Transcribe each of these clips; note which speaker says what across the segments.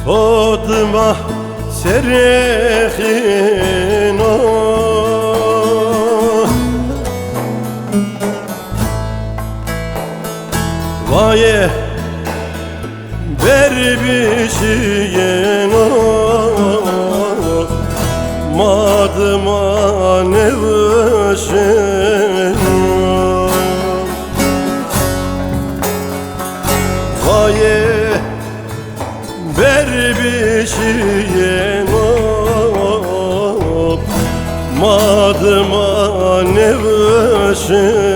Speaker 1: Todma serexino Vaye berbişiyeno Madıma nevşeno Vaye berbişiyeno Madıma nevşeno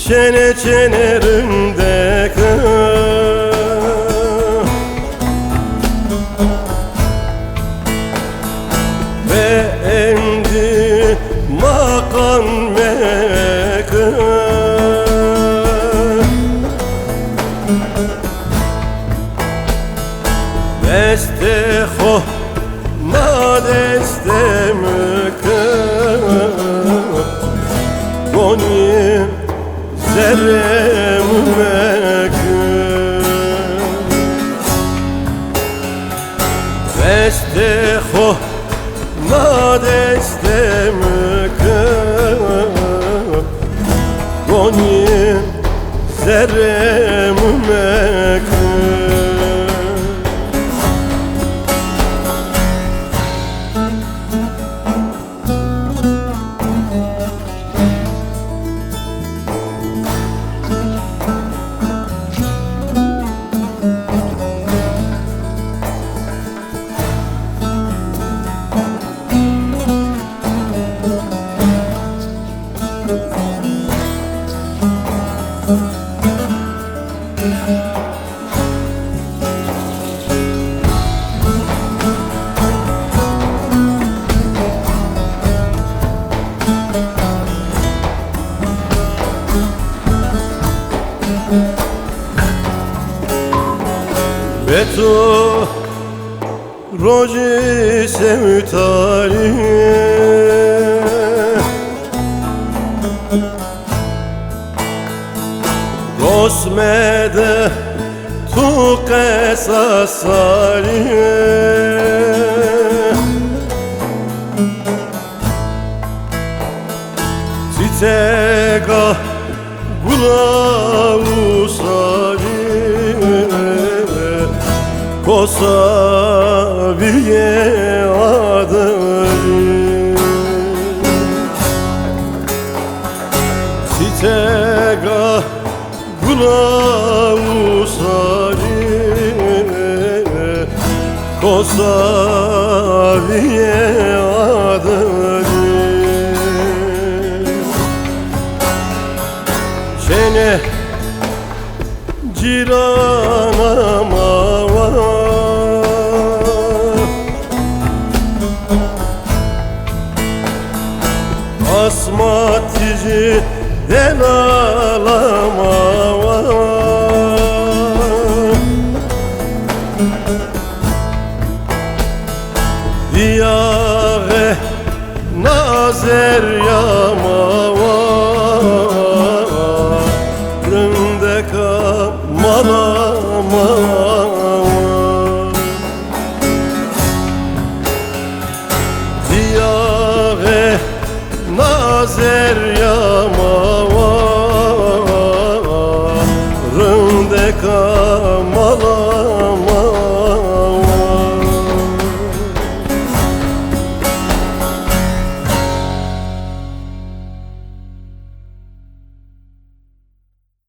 Speaker 1: Çene çenerinde ve endi makan mekı Deste ho na deste mekı Gonim zerrem mekü Deste ho na deste mekü Gonim zerrem mekü Beto roji sevtali Rosmede tu qesasali Çiçeka gulavusali Kosaviye adari Çiçeka gulavusari Kosaviye adari Çene ciranama Asmatici delalama Diyare nazer yama